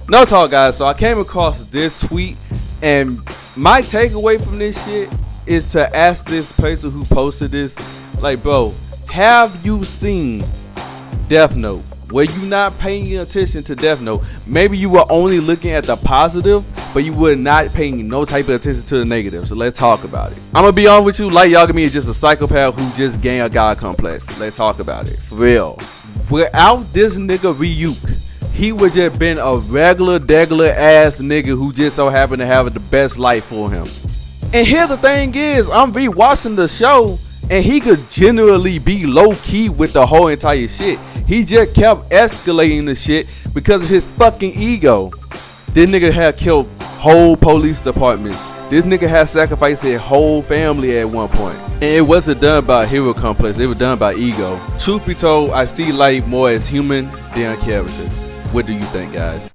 No talk, guys. So I came across this tweet, and my takeaway from this shit is to ask this person who posted this, like, bro, have you seen Death Note? Were you not paying attention to Death Note? Maybe you were only looking at the positive, but you were not paying no type of attention to the negative. So let's talk about it. I'm gonna be honest with you, Light Yagami is just a psychopath who just gained a god complex. Let's talk about it. For real. Without this nigga Ryuk, he would just been a regular ass nigga who just so happened to have the best life for him. And here the thing is, I'm re-watching the show, and he could generally be low-key with the whole entire shit. He just kept escalating the shit because of his fucking ego. This nigga had killed whole police departments. This nigga had sacrificed his whole family at one point. And it wasn't done by hero complex, it was done by ego. Truth be told, I see Light more as human than a character. What do you think, guys?